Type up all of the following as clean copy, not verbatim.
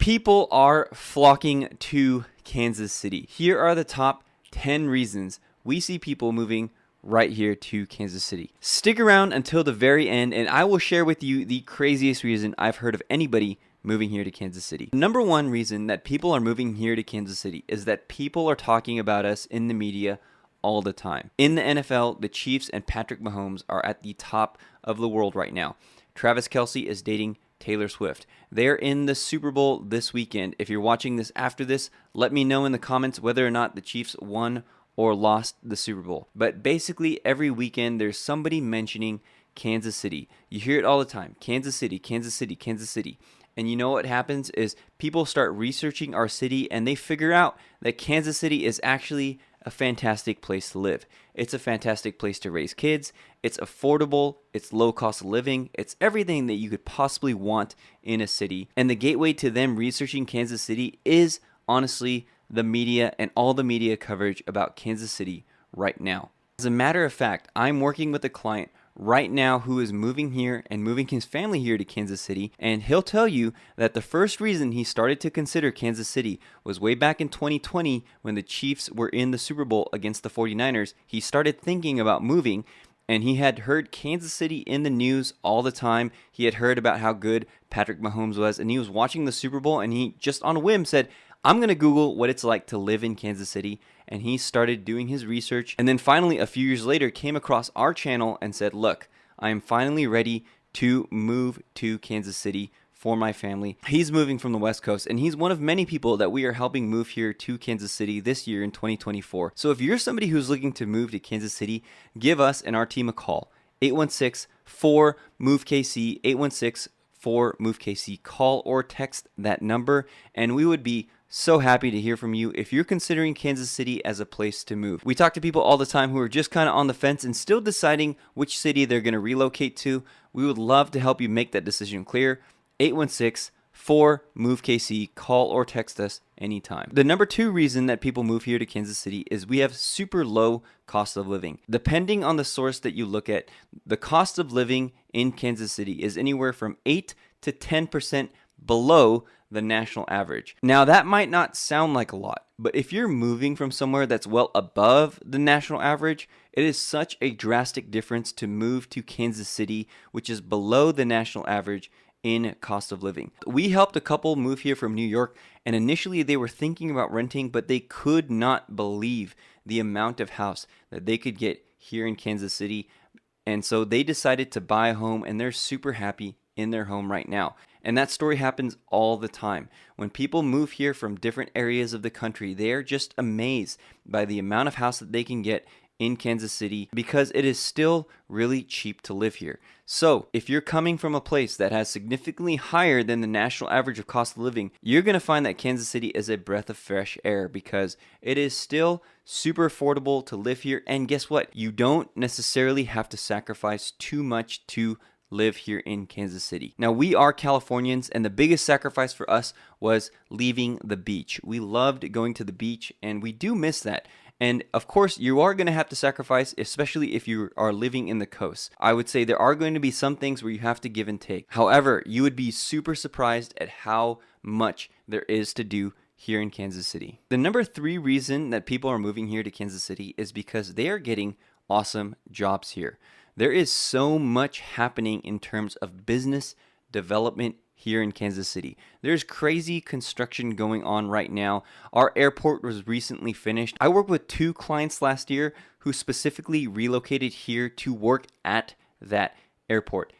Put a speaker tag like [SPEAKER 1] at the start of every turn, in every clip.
[SPEAKER 1] People are flocking to Kansas City. Here are the top 10 reasons we see people moving right here to Kansas City. Stick around until the very end, and I will share with you the craziest reason I've heard of anybody moving here to Kansas City. Number one reason that people are moving here to Kansas City is that people are talking about us in the media all the time. In the NFL, the Chiefs and Patrick Mahomes are at the top of the world right now. Travis Kelce is dating Taylor Swift. They're in the Super Bowl this weekend. If you're watching this after this, let me know in the comments whether or not the Chiefs won or lost the Super Bowl. But basically, every weekend there's somebody mentioning Kansas City. You hear it all the time. Kansas City, Kansas City, Kansas City. And you know what happens is people start researching our city and they figure out that Kansas City is actually a fantastic place to live. It's a fantastic place to raise kids. It's affordable. It's low cost of living. It's everything that you could possibly want in a city. And the gateway to them researching Kansas City is honestly the media and all the media coverage about Kansas City right now. As a matter of fact, I'm working with a client right now who is moving here and moving his family here to Kansas City, and he'll tell you that the first reason he started to consider Kansas City was way back in 2020 when the Chiefs were in the Super Bowl against the 49ers. He started thinking about moving, and he had heard Kansas City in the news all the time. He had heard about how good Patrick Mahomes was, and he was watching the Super Bowl, and he just on a whim said, I'm going to Google what it's like to live in Kansas City, and he started doing his research, and then finally a few years later came across our channel and said, look, I am finally ready to move to Kansas City for my family. He's moving from the West Coast, and he's one of many people that we are helping move here to Kansas City this year in 2024. So if you're somebody who's looking to move to Kansas City, give us and our team a call. 816-4-MOVE-KC, 816-4-MOVE-KC. Call or text that number, and we would be so happy to hear from you if you're considering Kansas City as a place to move. We talk to people all the time who are just kind of on the fence and still deciding which city they're going to relocate to. We would love to help you make that decision clear. 816-4-MOVE-KC. Call or text us anytime. The number two reason that people move here to Kansas City is we have super low cost of living. Depending on the source that you look at, the cost of living in Kansas City is anywhere from 8 to 10% below the national average. Now, that might not sound like a lot, but if you're moving from somewhere that's well above the national average, it is such a drastic difference to move to Kansas City, which is below the national average in cost of living. We helped a couple move here from New York, and initially they were thinking about renting, but they could not believe the amount of house that they could get here in Kansas City. And so they decided to buy a home, and they're super happy in their home right now. And that story happens all the time. When people move here from different areas of the country, they are just amazed by the amount of house that they can get in Kansas City because it is still really cheap to live here. So if you're coming from a place that has significantly higher than the national average of cost of living, you're going to find that Kansas City is a breath of fresh air because it is still super affordable to live here. And guess what? You don't necessarily have to sacrifice too much to live here in Kansas City. Now, we are Californians, and the biggest sacrifice for us was leaving the beach. We loved going to the beach, and we do miss that. And of course, you are going to have to sacrifice, especially if you are living in the coast. I would say there are going to be some things where you have to give and take. However, you would be super surprised at how much there is to do here in Kansas City. The number three reason that people are moving here to Kansas City is because they are getting awesome jobs here. There is so much happening in terms of business development here in Kansas City. There's crazy construction going on right now. Our airport was recently finished. I worked with 2 clients last year who specifically relocated here to work at that airport.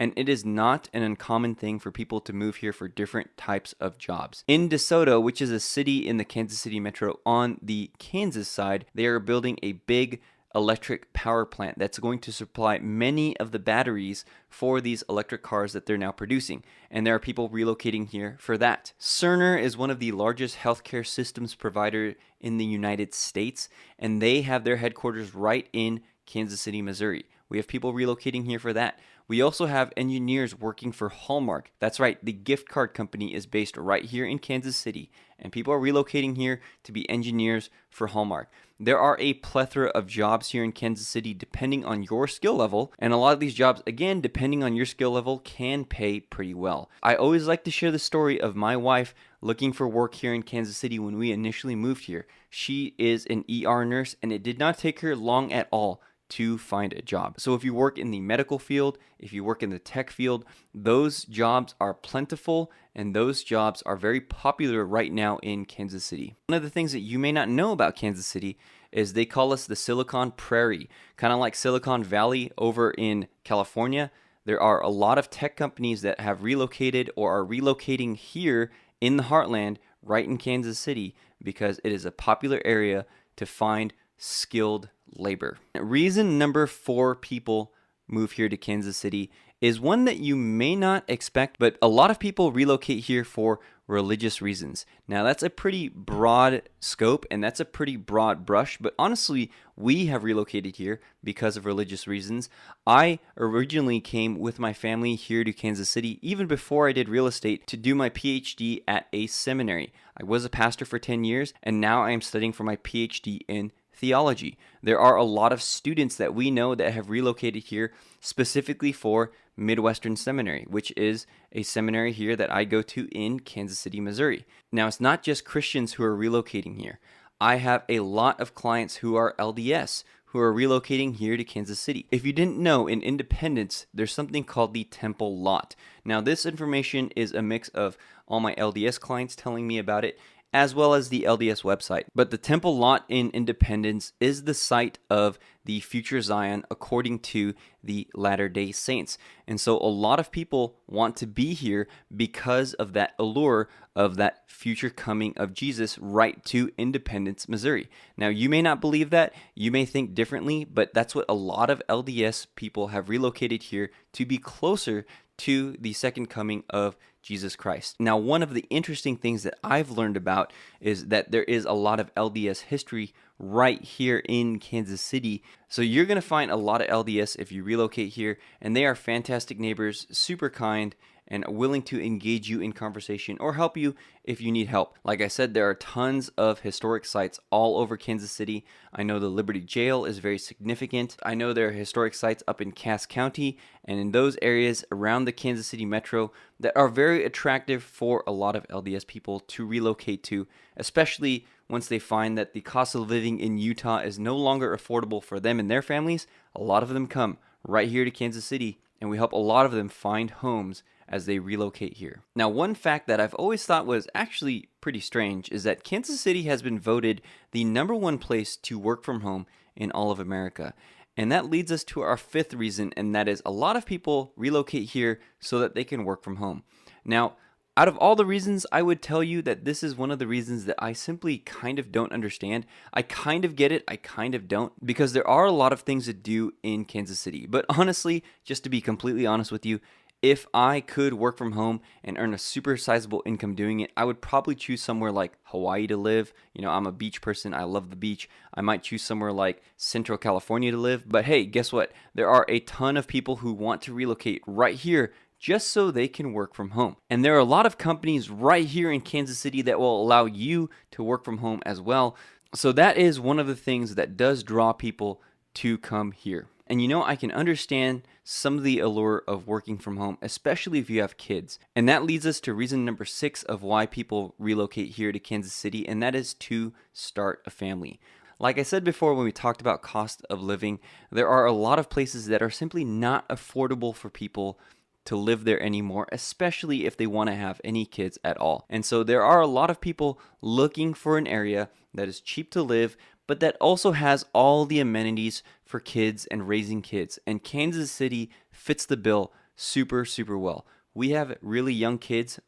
[SPEAKER 1] And it is not an uncommon thing for people to move here for different types of jobs. In DeSoto, which is a city in the Kansas City metro on the Kansas side, they are building a big electric power plant that's going to supply many of the batteries for these electric cars that they're now producing. And there are people relocating here for that. Cerner is one of the largest healthcare systems provider in the United States, and they have their headquarters right in Kansas City, Missouri, We have people relocating here for that. We also have engineers working for Hallmark. That's right, the gift card company is based right here in Kansas City, and people are relocating here to be engineers for Hallmark. There are a plethora of jobs here in Kansas City depending on your skill level, and a lot of these jobs, again, depending on your skill level, can pay pretty well. I always like to share the story of my wife looking for work here in Kansas City when we initially moved here. She is an ER nurse, and it did not take her long at all to find a job. So if you work in the medical field, if you work in the tech field, those jobs are plentiful and those jobs are very popular right now in Kansas City. One of the things that you may not know about Kansas City is they call us the Silicon Prairie, kind of like Silicon Valley over in California. There are a lot of tech companies that have relocated or are relocating here in the heartland right in Kansas City because it is a popular area to find skilled labor. Reason number 4 people move here to Kansas City is one that you may not expect, but a lot of people relocate here for religious reasons. Now, that's a pretty broad scope and that's a pretty broad brush, but honestly, we have relocated here because of religious reasons. I originally came with my family here to Kansas City even before I did real estate to do my PhD at a seminary. I was a pastor for 10 years and now I am studying for my PhD in theology. There are a lot of students that we know that have relocated here specifically for Midwestern Seminary, which is a seminary here that I go to in Kansas City, Missouri. Now, it's not just Christians who are relocating here. I have a lot of clients who are LDS who are relocating here to Kansas City. If you didn't know, in Independence, there's something called the Temple Lot. Now, this information is a mix of all my LDS clients telling me about it, as well as the LDS website. But the Temple Lot in Independence is the site of the future Zion according to the Latter-day Saints. And so a lot of people want to be here because of that allure of that future coming of Jesus right to Independence, Missouri. Now, you may not believe that, you may think differently, but that's what a lot of LDS people have relocated here to be closer to the second coming of Jesus Christ. Now, one of the interesting things that I've learned about is that there is a lot of LDS history right here in Kansas City. So you're going to find a lot of LDS if you relocate here, and they are fantastic neighbors, super kind, and willing to engage you in conversation or help you if you need help. Like I said, there are tons of historic sites all over Kansas City. I know the Liberty Jail is very significant. I know there are historic sites up in Cass County and in those areas around the Kansas City metro that are very attractive for a lot of LDS people to relocate to, especially once they find that the cost of living in Utah is no longer affordable for them and their families. A lot of them come right here to Kansas City, and we help a lot of them find homes as they relocate here. Now, one fact that I've always thought was actually pretty strange is that Kansas City has been voted the #1 place to work from home in all of America. And that leads us to our 5th reason, and that is a lot of people relocate here so that they can work from home. Now, out of all the reasons, I would tell you that this is one of the reasons that I simply kind of don't understand. I kind of get it, I kind of don't, because there are a lot of things to do in Kansas City. But honestly, just to be completely honest with you, if I could work from home and earn a super sizable income doing it, I would probably choose somewhere like Hawaii to live. You know, I'm a beach person. I love the beach. I might choose somewhere like Central California to live. But hey, guess what? There are a ton of people who want to relocate right here just so they can work from home. And there are a lot of companies right here in Kansas City that will allow you to work from home as well. So that is one of the things that does draw people to come here. And you know, I can understand some of the allure of working from home, especially if you have kids. And that leads us to reason number 6 of why people relocate here to Kansas City, and that is to start a family. Like I said before when we talked about cost of living, there are a lot of places that are simply not affordable for people to live there anymore, especially if they want to have any kids at all. And so there are a lot of people looking for an area that is cheap to live, but that also has all the amenities for kids and raising kids. And Kansas City fits the bill super, super well. We have really young kids.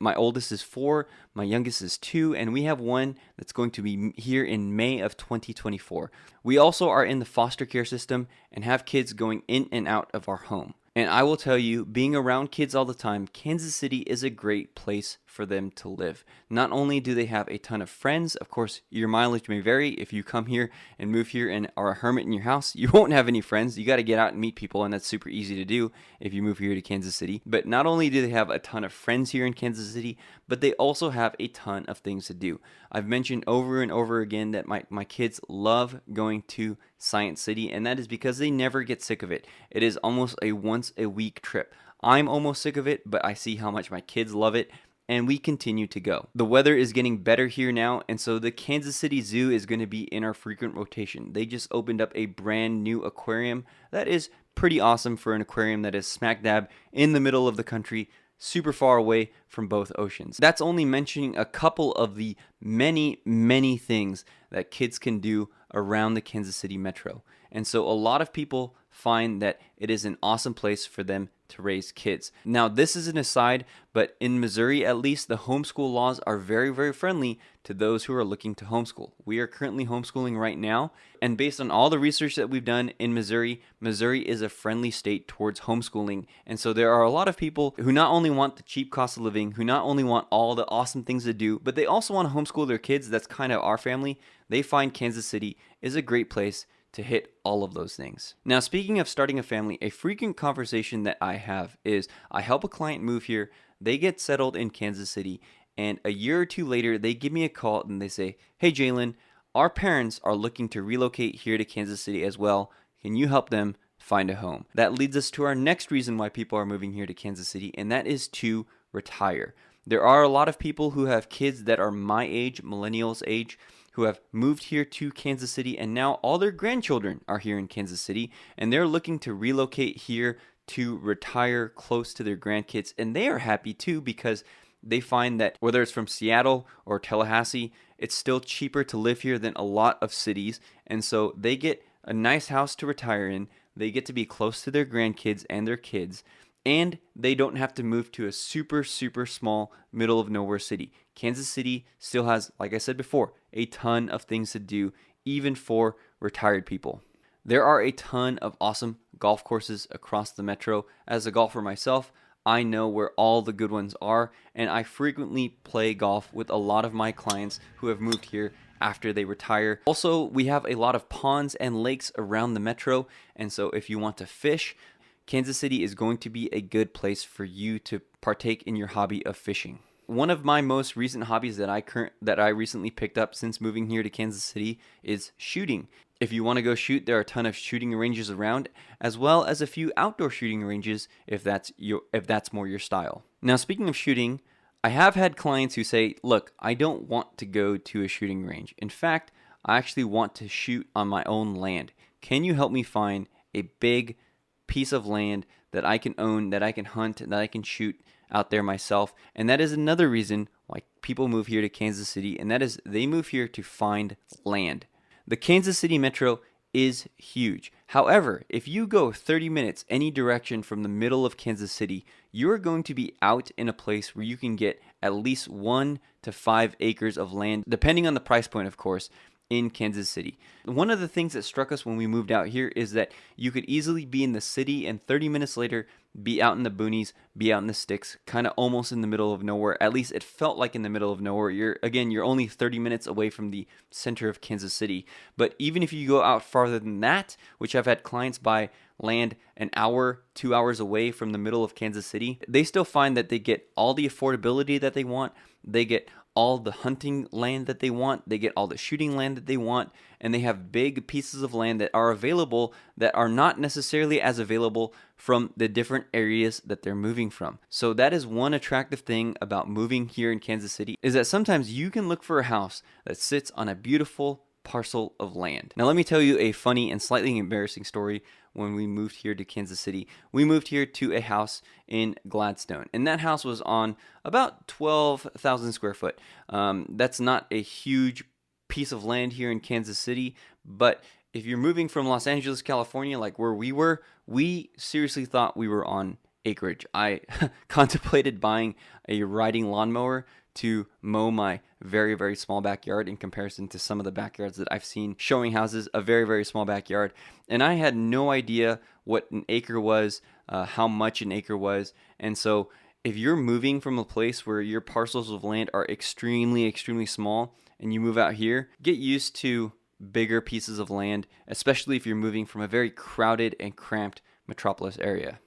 [SPEAKER 1] My oldest is 4, my youngest is 2, and we have one that's going to be here in May of 2024. We also are in the foster care system and have kids going in and out of our home. And I will tell you, being around kids all the time, Kansas City is a great place for them to live. Not only do they have a ton of friends, of course, your mileage may vary. If you come here and move here and are a hermit in your house, you won't have any friends. You got to get out and meet people, and that's super easy to do if you move here to Kansas City. But not only do they have a ton of friends here in Kansas City, but they also have a ton of things to do. I've mentioned over and over again that my kids love going to Science City, and that is because they never get sick of it. It is almost a once a week trip. I'm almost sick of it, but I see how much my kids love it, and we continue to go. The weather is getting better here now, and so the Kansas City Zoo is going to be in our frequent rotation. They just opened up a brand new aquarium that is pretty awesome for an aquarium that is smack dab in the middle of the country, super far away from both oceans. That's only mentioning a couple of the many, many things that kids can do around the Kansas City metro. And so a lot of people find that it is an awesome place for them to raise kids. Now, this is an aside, but in Missouri, at least, the homeschool laws are very, very friendly to those who are looking to homeschool. We are currently homeschooling right now, and based on all the research that we've done in Missouri, Missouri is a friendly state towards homeschooling. And so there are a lot of people who not only want the cheap cost of living, who not only want all the awesome things to do, but they also want to homeschool their kids. That's kind of our family. They find Kansas City is a great place to hit all of those things. Now, speaking of starting a family, a frequent conversation that I have is I help a client move here, they get settled in Kansas City, and a year or two later, they give me a call and they say, "Hey, Jalen, our parents are looking to relocate here to Kansas City as well. Can you help them find a home?" That leads us to our next reason why people are moving here to Kansas City, and that is to retire. There are a lot of people who have kids that are my age, millennials age, who have moved here to Kansas City, and now all their grandchildren are here in Kansas City, and they're looking to relocate here to retire close to their grandkids, and they are happy too because they find that whether it's from Seattle or Tallahassee, it's still cheaper to live here than a lot of cities, and so they get a nice house to retire in, they get to be close to their grandkids and their kids, and they don't have to move to a super, super small middle of nowhere city. Kansas City still has, like I said before, a ton of things to do, even for retired people. There are a ton of awesome golf courses across the metro. As a golfer myself, I know where all the good ones are, and I frequently play golf with a lot of my clients who have moved here after they retire. Also, we have a lot of ponds and lakes around the metro, and so if you want to fish, Kansas City is going to be a good place for you to partake in your hobby of fishing. One of my most recent hobbies that I recently picked up since moving here to Kansas City is shooting. If you want to go shoot, there are a ton of shooting ranges around, as well as a few outdoor shooting ranges if that's more your style. Now, speaking of shooting, I have had clients who say, "Look, I don't want to go to a shooting range. In fact, I actually want to shoot on my own land. Can you help me find a big piece of land that I can own, that I can hunt, that I can shoot out there myself?" And that is another reason why people move here to Kansas City, and that is they move here to find land. The Kansas City metro is huge. However, if you go 30 minutes any direction from the middle of Kansas City, you're going to be out in a place where you can get at least 1 to 5 acres of land, depending on the price point, of course, in Kansas City. One of the things that struck us when we moved out here is that you could easily be in the city and 30 minutes later be out in the boonies, be out in the sticks, kind of almost in the middle of nowhere. At least it felt like in the middle of nowhere. You're only 30 minutes away from the center of Kansas City. But even if you go out farther than that, which I've had clients buy land an hour, 2 hours away from the middle of Kansas City, they still find that they get all the affordability that they want. They get all the hunting land that they want, they get all the shooting land that they want, and they have big pieces of land that are available that are not necessarily as available from the different areas that they're moving from. So that is one attractive thing about moving here in Kansas City, is that sometimes you can look for a house that sits on a beautiful parcel of land. Now let me tell you a funny and slightly embarrassing story. When we moved here to Kansas City, we moved here to a house in Gladstone, and that house was on about 12,000 square foot. That's not a huge piece of land here in Kansas City, but if you're moving from Los Angeles, California, like where we were, we seriously thought we were on acreage. I contemplated buying a riding lawnmower to mow my very, very small backyard in comparison to some of the backyards that I've seen showing houses, a very, very small backyard. And I had no idea what an acre was, how much an acre was. And so If you're moving from a place where your parcels of land are extremely, extremely small and you move out here, get used to bigger pieces of land, especially if you're moving from a very crowded and cramped metropolis area.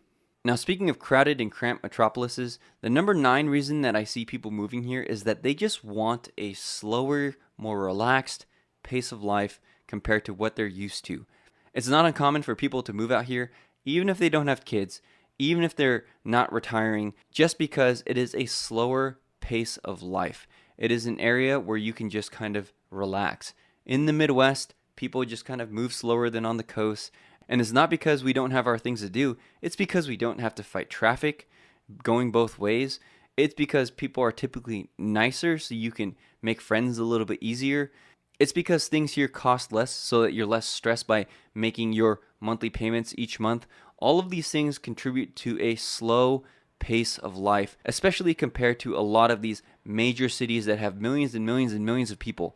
[SPEAKER 1] Now, speaking of crowded and cramped metropolises, the number 9 reason that I see people moving here is that they just want a slower, more relaxed pace of life compared to what they're used to. It's not uncommon for people to move out here, even if they don't have kids, even if they're not retiring, just because it is a slower pace of life. It is an area where you can just kind of relax. In the Midwest, people just kind of move slower than on the coast. And it's not because we don't have our things to do. It's because we don't have to fight traffic going both ways. It's because people are typically nicer, so you can make friends a little bit easier. It's because things here cost less, so that you're less stressed by making your monthly payments each month. All of these things contribute to a slow pace of life, especially compared to a lot of these major cities that have millions and millions and millions of people.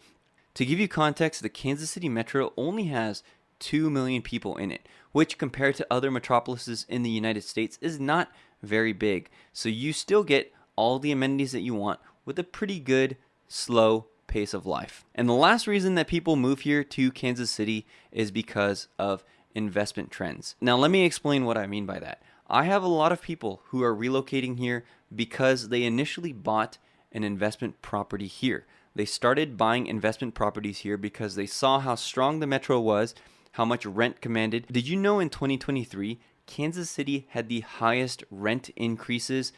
[SPEAKER 1] To give you context, the Kansas City Metro only has 2 million people in it, which compared to other metropolises in the United States is not very big. So you still get all the amenities that you want with a pretty good, slow pace of life. And the last reason that people move here to Kansas City is because of investment trends. Now, let me explain what I mean by that. I have a lot of people who are relocating here because they initially bought an investment property here. They started buying investment properties here because they saw how strong the metro was, how much rent commanded. Did you know in 2023, Kansas City had the highest rent increases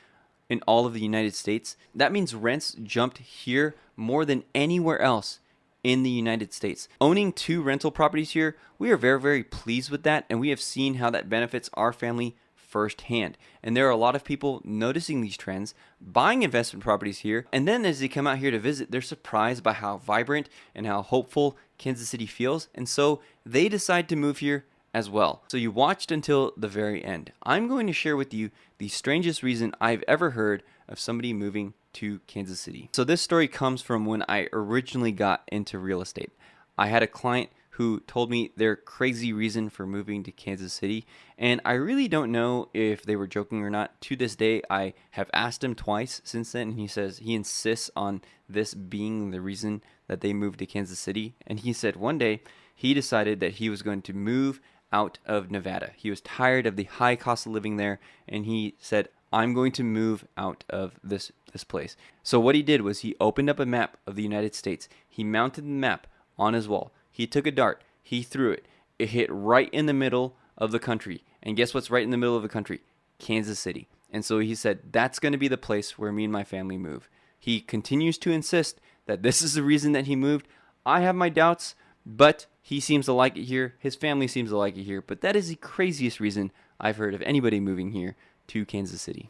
[SPEAKER 1] in all of the United States? That means rents jumped here more than anywhere else in the United States. Owning 2 rental properties here, we are very, very pleased with that, and we have seen how that benefits our family firsthand. And there are a lot of people noticing these trends, buying investment properties here, and then as they come out here to visit, they're surprised by how vibrant and how hopeful Kansas City feels, and so they decide to move here as well. So you watched until the very end. I'm going to share with you the strangest reason I've ever heard of somebody moving to Kansas City. So this story comes from when I originally got into real estate. I had a client who told me their crazy reason for moving to Kansas City, and I really don't know if they were joking or not. To this day, I have asked him twice since then, and he says he insists on this being the reason that they moved to Kansas City. And he said one day he decided that he was going to move out of Nevada. He was tired of the high cost of living there, and he said, I'm going to move out of this place. So what he did was he opened up a map of the United States. He mounted the map on his wall. He took a dart. He threw it. It hit right in the middle of the country. And guess what's right in the middle of the country? Kansas City. And so he said, that's going to be the place where me and my family move. He continues to insist that this is the reason that he moved. I have my doubts, but he seems to like it here. His family seems to like it here. But that is the craziest reason I've heard of anybody moving here to Kansas City.